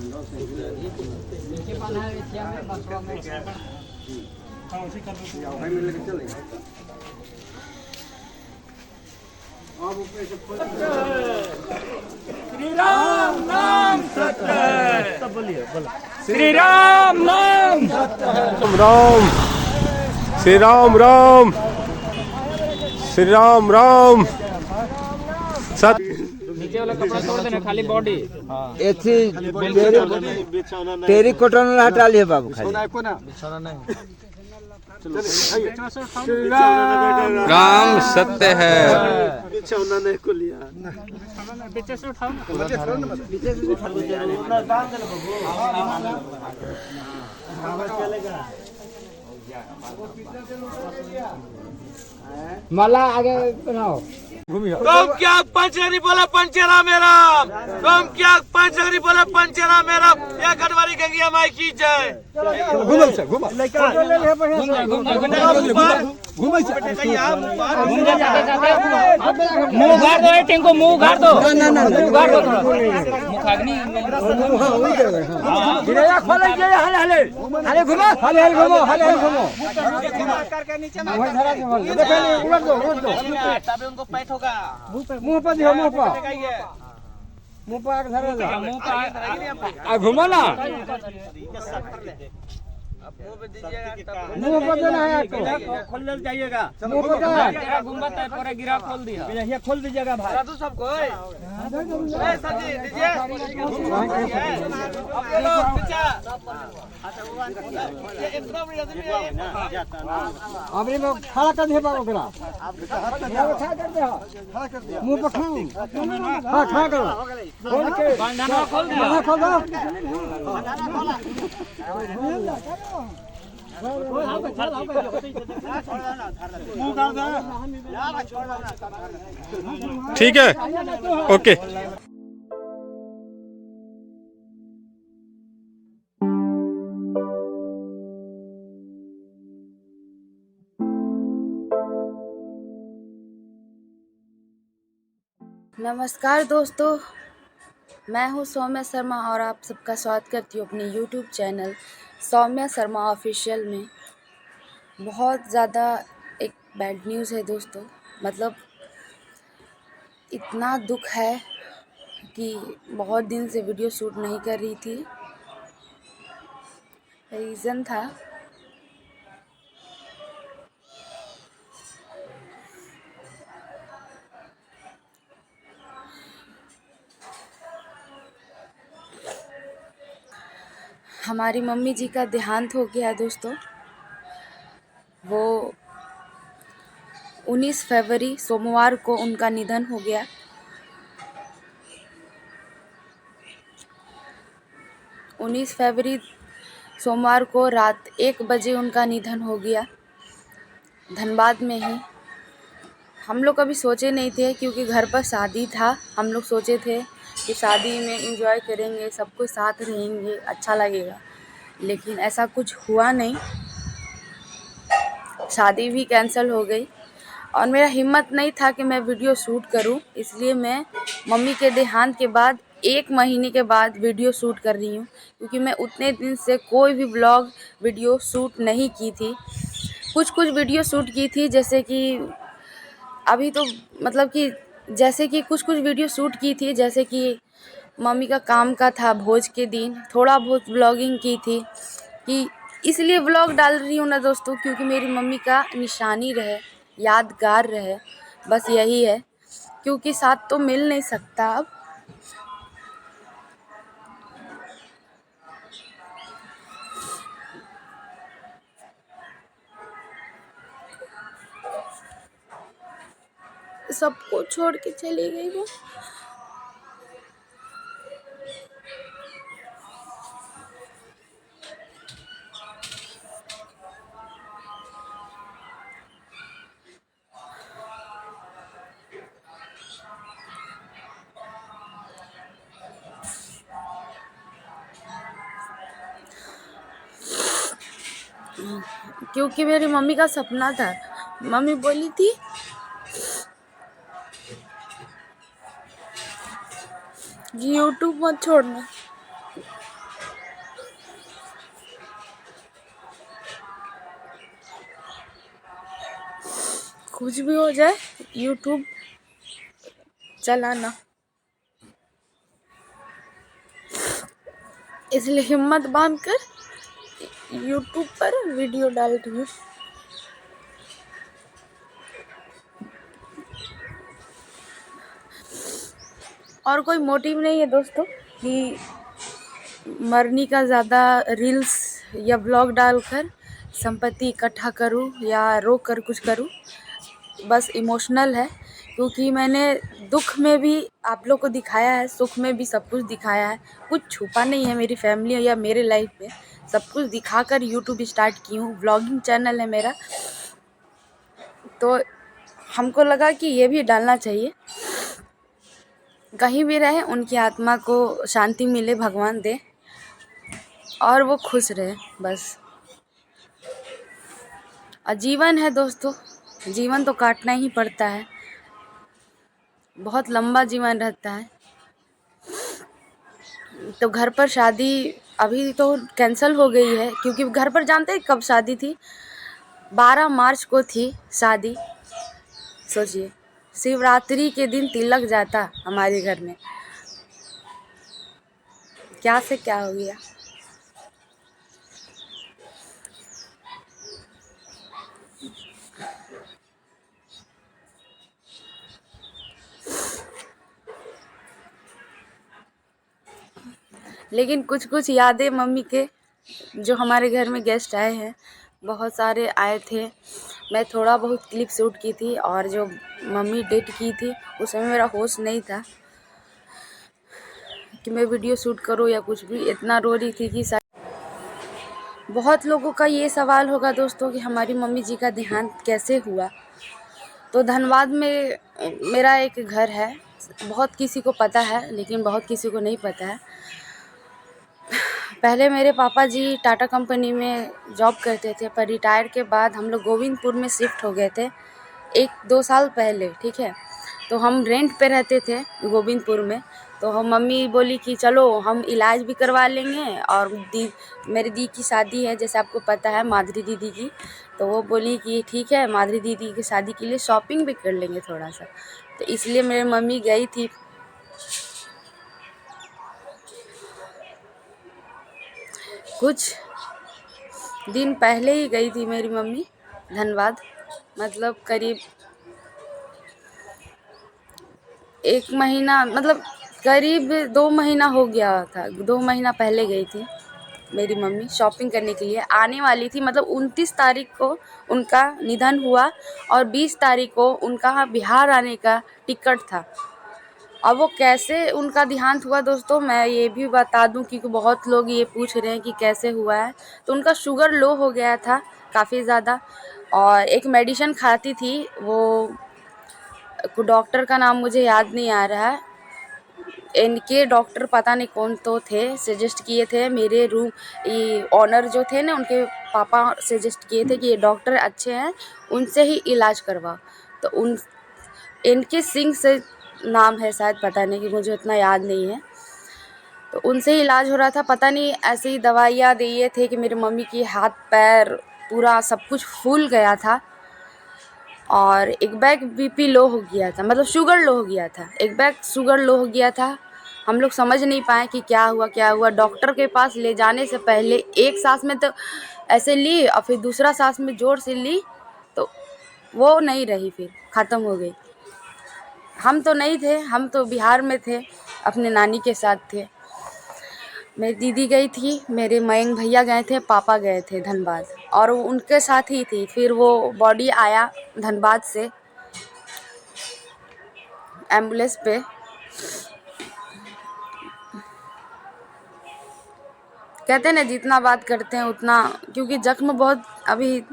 श्री राम नाम सत्य है। श्री राम नाम राम श्री राम राम श्री राम राम सत्य। नीचे वाला कपड़ा छोड़ देना, खाली बॉडी। तेरी कोटन हटा लिए बाबू राम सत्य है। पीछे से उठाओ माला आगे बनाओ। तुम क्या पंचहरी बोला पंचेरा मेरा, तुम क्या पंचहरी बोला पंचेरा मेरा। या गढ़वारी गंगिया माई की जय। मुंह गाड़ दो टिंको, मुंह गाड़ दो, मुंह गाड़ दो थोड़ा। मुख अग्नि हले घुमो, हले घुमो, हले घुमो करके नीचे में उलट दो, तब उनको पैठ होगा। मुंह पर दियो, मुंह पर, मुंह पर आग धरे दो, मुंह पर घुमो ना, मुंह पर देना है आपको, खोल जाइएगा मुंह पर। तेरा गुंबद है पूरा गिरा, खोल दिया, ये खोल दीजिएगा भाई। साधु सबको सजी दीजिए। अपने लोग नीचे इतना बड़ी आदमी है। अबरी में खड़ा कर दे बाबू करा, खड़ा कर दे, मुंह पर खाओ। हां खड़ा करो, खोल के बंधना खोल दिया, खोल दो। ठीक है, ओके। नमस्कार दोस्तों, मैं हूं सौम्या शर्मा और आप सबका स्वागत करती हूं अपने YouTube channel Soumya Sharma official में। बहुत ज़्यादा एक बैड न्यूज़ है दोस्तों, मतलब इतना दुख है कि बहुत दिन से वीडियो शूट नहीं कर रही थी। रीज़न था हमारी मम्मी जी का देहांत हो गया दोस्तों। वो 19 फरवरी सोमवार को उनका निधन हो गया। उन्नीस फरवरी सोमवार को रात 1 बजे उनका निधन हो गया, धनबाद में ही। हम लोग कभी सोचे नहीं थे, क्योंकि घर पर शादी था। हम लोग सोचे थे कि शादी में एंजॉय करेंगे, सब कुछ साथ रहेंगे, अच्छा लगेगा, लेकिन ऐसा कुछ हुआ नहीं। शादी भी कैंसिल हो गई और मेरा हिम्मत नहीं था कि मैं वीडियो शूट करूं, इसलिए मैं मम्मी के देहांत के बाद 1 महीने के बाद वीडियो शूट कर रही हूं, क्योंकि मैं उतने दिन से कोई भी व्लॉग वीडियो शूट नहीं की थी। कुछ वीडियो शूट की थी, जैसे कि अभी तो मतलब कि जैसे कि कुछ वीडियो शूट की थी, जैसे कि मम्मी का काम का था, भोज के दिन थोड़ा बहुत व्लॉगिंग की थी। कि इसलिए व्लॉग डाल रही हूँ ना दोस्तों, क्योंकि मेरी मम्मी का निशानी रहे, यादगार रहे, बस यही है। क्योंकि साथ तो मिल नहीं सकता अब। सबको छोड़ के चली गई वो। क्योंकि मेरी मम्मी का सपना था। मम्मी बोली थी कि यूट्यूब मत छोड़ना, कुछ भी हो जाए यूट्यूब चलाना, इसलिए हिम्मत बांधकर यूट्यूब पर वीडियो डाल रही हूँ। और कोई मोटिव नहीं है दोस्तों कि मरनी का ज़्यादा रील्स या ब्लॉग डालकर संपत्ति इकट्ठा करूं या रोक कर कुछ करूं। बस इमोशनल है, क्योंकि मैंने दुख में भी आप लोग को दिखाया है, सुख में भी सब कुछ दिखाया है। कुछ छुपा नहीं है मेरी फैमिली या मेरे लाइफ में, सब कुछ दिखाकर यूट्यूब स्टार्ट की हूँ। व्लॉगिंग चैनल है मेरा, तो हमको लगा कि ये भी डालना चाहिए। कहीं भी रहे उनकी आत्मा को शांति मिले, भगवान दे और वो खुश रहे बस। जीवन है दोस्तों, जीवन तो काटना ही पड़ता है, बहुत लंबा जीवन रहता है। तो घर पर शादी अभी तो कैंसिल हो गई है, क्योंकि घर पर जानते हैं कब शादी थी, 12 मार्च को थी शादी। सोचिए, शिवरात्रि के दिन तिलक जाता हमारे घर में, क्या से क्या हो गया। लेकिन कुछ कुछ यादें मम्मी के, जो हमारे घर में गेस्ट आए हैं, बहुत सारे आए थे। मैं थोड़ा बहुत क्लिप शूट की थी, और जो मम्मी डेट की थी उस समय मेरा होश नहीं था कि मैं वीडियो शूट करूं या कुछ भी। इतना रो रही थी कि बहुत लोगों का ये सवाल होगा दोस्तों कि हमारी मम्मी जी का देहांत कैसे हुआ। तो धनबाद में मेरा एक घर है, बहुत किसी को पता है लेकिन बहुत किसी को नहीं पता है। पहले मेरे पापा जी टाटा कंपनी में जॉब करते थे, पर रिटायर के बाद हम लोग गोविंदपुर में शिफ्ट हो गए थे 1-2 साल पहले, ठीक है। तो हम रेंट पे रहते थे गोविंदपुर में। तो हम मम्मी बोली कि चलो हम इलाज भी करवा लेंगे, और मेरी दी की शादी है जैसे आपको पता है, माधुरी दीदी की। तो वो बोली कि ठीक है, माधुरी दीदी की शादी के लिए शॉपिंग भी कर लेंगे थोड़ा सा। तो इसलिए मेरी मम्मी गई थी। कुछ दिन पहले ही गई थी मेरी मम्मी धनबाद, मतलब करीब 1 महीना, मतलब करीब 2 महीना हो गया था। 2 महीना पहले गई थी मेरी मम्मी शॉपिंग करने के लिए। आने वाली थी, मतलब 29 तारीख को उनका निधन हुआ और 20 तारीख को उनका बिहार आने का टिकट था। अब वो कैसे उनका देहांत हुआ दोस्तों, मैं ये भी बता दूं, क्योंकि बहुत लोग ये पूछ रहे हैं कि कैसे हुआ है। तो उनका शुगर लो हो गया था काफ़ी ज़्यादा, और एक मेडिसिन खाती थी, वो डॉक्टर का नाम मुझे याद नहीं आ रहा है। इनके डॉक्टर पता नहीं कौन तो थे, सजेस्ट किए थे मेरे रूम, ये ऑनर जो थे ना, उनके पापा सजेस्ट किए थे कि ये डॉक्टर अच्छे हैं, उनसे ही इलाज करवाओ। तो इनके सिंह से नाम है शायद, पता नहीं, कि मुझे उतना याद नहीं है। तो उनसे ही इलाज हो रहा था। पता नहीं ऐसे ही दवाइयाँ दिए थे कि मेरी मम्मी की हाथ पैर पूरा सब कुछ फूल गया था, और एक बैग बीपी लो हो गया था, मतलब शुगर लो हो गया था, एक बैग शुगर लो हो गया था। हम लोग समझ नहीं पाए कि क्या हुआ। डॉक्टर के पास ले जाने से पहले एक सांस में तो ऐसे ली, और फिर दूसरा सांस में ज़ोर से ली, तो वो नहीं रही, फिर ख़त्म हो गई। हम तो नहीं थे, हम तो बिहार में थे, अपने नानी के साथ थे। मेरी दीदी गई थी, मेरे मयंक भैया गए थे, पापा गए थे धनबाद, और वो उनके साथ ही थी। फिर वो बॉडी आया धनबाद से एम्बुलेंस पे। कहते हैं ना, जितना बात करते हैं उतना, क्योंकि जख्म बहुत अभी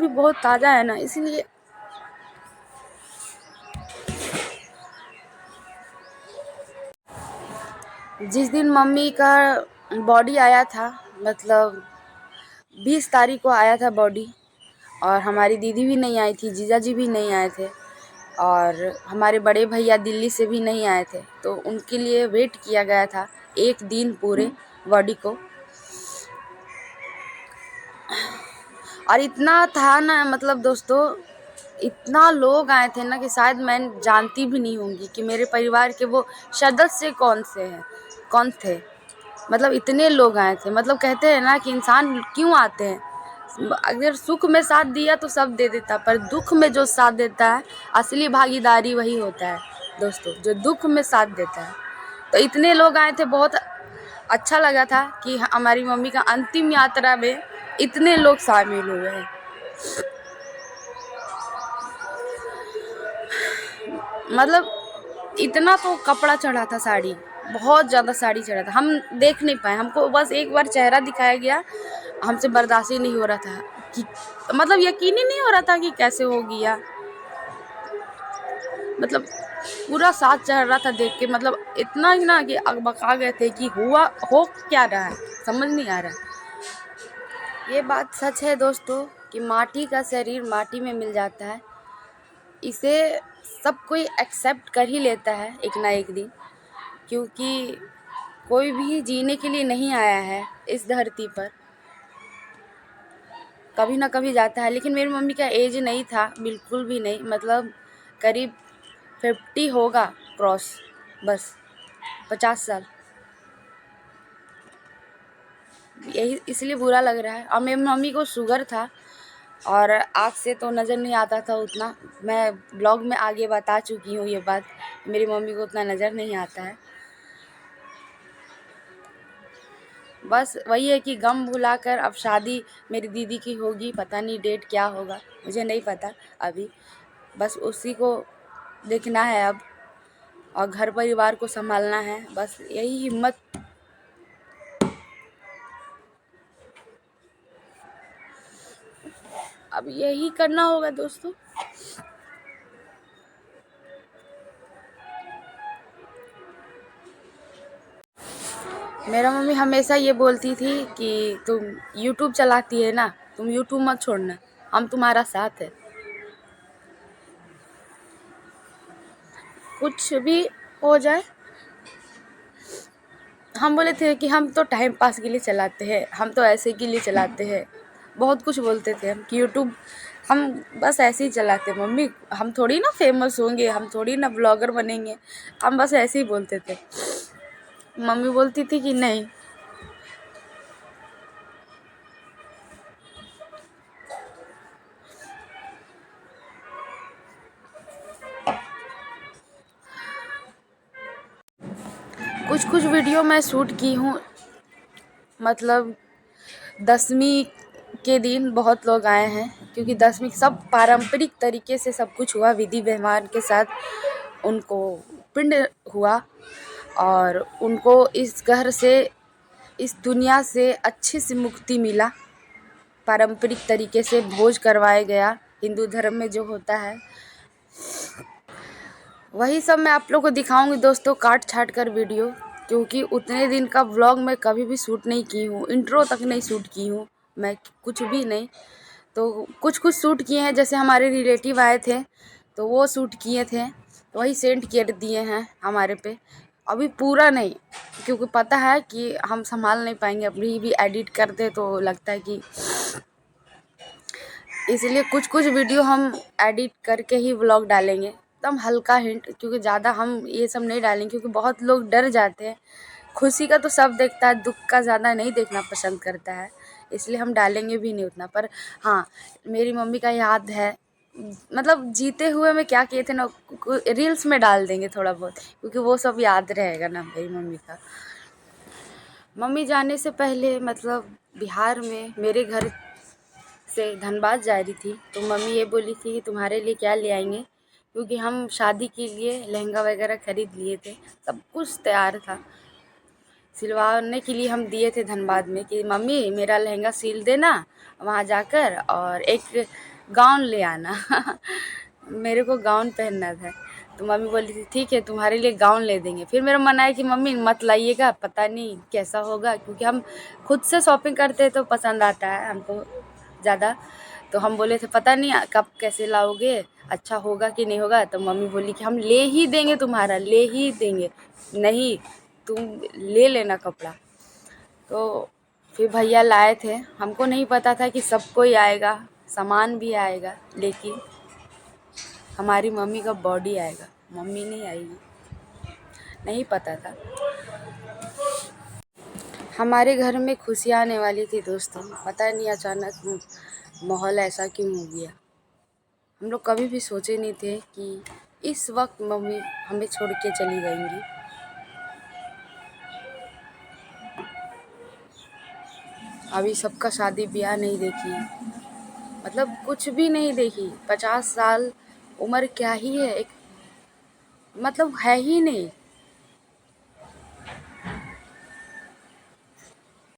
बहुत ताज़ा है ना, इसलिए जिस दिन मम्मी का बॉडी आया था, मतलब 20 तारीख को आया था बॉडी, और हमारी दीदी भी नहीं आई थी, जीजा जी भी नहीं आए थे, और हमारे बड़े भैया दिल्ली से भी नहीं आए थे। तो उनके लिए वेट किया गया था 1 दिन पूरे बॉडी को। और इतना था ना, मतलब दोस्तों इतना लोग आए थे ना कि शायद मैं जानती भी नहीं होंगी कि मेरे परिवार के वो सदस्य कौन थे। मतलब इतने लोग आए थे। मतलब कहते हैं ना कि इंसान क्यों आते हैं, अगर सुख में साथ दिया तो सब दे देता, पर दुख में जो साथ देता है असली भागीदारी वही होता है दोस्तों, जो दुख में साथ देता है। तो इतने लोग आए थे, बहुत अच्छा लगा था कि हमारी मम्मी का अंतिम यात्रा में इतने लोग शामिल हुए हैं। मतलब इतना तो कपड़ा चढ़ा था, साड़ी बहुत ज़्यादा साड़ी चढ़ा था, हम देख नहीं पाए, हमको बस एक बार चेहरा दिखाया गया, हमसे बर्दाश्त ही नहीं हो रहा था कि मतलब यकीन ही नहीं हो रहा था कि कैसे हो गया। मतलब पूरा साथ चढ़ रहा था देख के, मतलब इतना ही ना कि अकबका गए थे कि हो क्या रहा है, समझ नहीं आ रहा। ये बात सच है दोस्तों कि माटी का शरीर माटी में मिल जाता है, इसे सब कोई एक्सेप्ट कर ही लेता है एक ना एक दिन, क्योंकि कोई भी जीने के लिए नहीं आया है इस धरती पर, कभी ना कभी जाता है। लेकिन मेरी मम्मी का एज नहीं था, बिल्कुल भी नहीं, मतलब करीब 50 होगा क्रॉस, बस 50 साल, यही इसलिए बुरा लग रहा है। और मेरी मम्मी को शुगर था और आँख से तो नज़र नहीं आता था उतना, मैं ब्लॉग में आगे बता चुकी हूँ ये बात, मेरी मम्मी को उतना नज़र नहीं आता है। बस वही है कि गम भुलाकर अब शादी मेरी दीदी की होगी, पता नहीं डेट क्या होगा, मुझे नहीं पता अभी, बस उसी को देखना है अब, और घर परिवार को संभालना है, बस यही हिम्मत। अब यही करना होगा दोस्तों। मेरा मम्मी हमेशा ये बोलती थी कि तुम YouTube चलाती है ना, तुम YouTube मत छोड़ना, हम तुम्हारा साथ है। कुछ भी हो जाए, हम बोले थे कि हम तो टाइम पास के लिए चलाते हैं, हम तो ऐसे के लिए चलाते हैं, बहुत कुछ बोलते थे हम कि YouTube हम बस ऐसे ही चलाते हैं मम्मी, हम थोड़ी ना फेमस होंगे, हम थोड़ी ना ब्लॉगर बनेंगे, हम बस ऐसे ही बोलते थे। मम्मी बोलती थी कि नहीं, कुछ वीडियो मैं शूट की हूँ, मतलब 10वीं के दिन बहुत लोग आए हैं, क्योंकि 10वीं सब पारंपरिक तरीके से सब कुछ हुआ, विधि व्यवहार के साथ उनको पिंड हुआ और उनको इस घर से, इस दुनिया से अच्छे से मुक्ति मिला, पारंपरिक तरीके से भोज करवाया गया, हिंदू धर्म में जो होता है वही सब मैं आप लोग को दिखाऊंगी दोस्तों, काट छाट कर वीडियो, क्योंकि उतने दिन का व्लॉग मैं कभी भी शूट नहीं की हूँ, इंट्रो तक नहीं शूट की हूँ मैं, कुछ भी नहीं। तो कुछ शूट किए हैं, जैसे हमारे रिलेटिव आए थे तो वो शूट किए थे, तो वही सेंड कर दिए हैं हमारे पे, अभी पूरा नहीं, क्योंकि पता है कि हम संभाल नहीं पाएंगे, अभी भी एडिट करते तो लगता है कि, इसलिए कुछ वीडियो हम एडिट करके ही व्लॉग डालेंगे, एकदम हल्का हिंट, क्योंकि ज़्यादा हम ये सब नहीं डालेंगे, क्योंकि बहुत लोग डर जाते हैं। खुशी का तो सब देखता है, दुख का ज़्यादा नहीं देखना पसंद करता है, इसलिए हम डालेंगे भी नहीं उतना। पर हाँ, मेरी मम्मी का याद है, मतलब जीते हुए में क्या किए थे ना, रील्स में डाल देंगे थोड़ा बहुत, क्योंकि वो सब याद रहेगा ना मेरी मम्मी का। मम्मी जाने से पहले मतलब बिहार में मेरे घर से धनबाद जा रही थी, तो मम्मी ये बोली थी कि तुम्हारे लिए क्या ले आएंगे, क्योंकि हम शादी के लिए लहंगा वगैरह खरीद लिए थे, सब कुछ तैयार था, सिलवाने के लिए हम दिए थे धनबाद में कि मम्मी मेरा लहंगा सिल देना वहाँ जाकर, और एक गाउन ले आना मेरे को गाउन पहनना था, तो मम्मी बोली थी ठीक है तुम्हारे लिए गाउन ले देंगे। फिर मेरा मन आया कि मम्मी मत लाइएगा, पता नहीं कैसा होगा, क्योंकि हम खुद से शॉपिंग करते तो पसंद आता है हमको ज़्यादा, तो हम बोले थे पता नहीं कब कैसे लाओगे, अच्छा होगा कि नहीं होगा। तो मम्मी बोली कि हम ले ही देंगे, तुम्हारा ले ही देंगे, नहीं तुम ले लेना कपड़ा। तो फिर भैया लाए थे, हमको नहीं पता था कि सबको ही आएगा, सामान भी आएगा, लेकिन हमारी मम्मी का बॉडी आएगा, मम्मी नहीं आएगी, नहीं पता था। हमारे घर में खुशियाँ आने वाली थी दोस्तों, पता नहीं अचानक माहौल ऐसा क्यों हो गया। हम लोग कभी भी सोचे नहीं थे कि इस वक्त मम्मी हमें छोड़ के चली जाएंगी। अभी सबका शादी ब्याह नहीं देखी, मतलब कुछ भी नहीं देखी। 50 साल उम्र क्या ही है, एक मतलब है ही नहीं।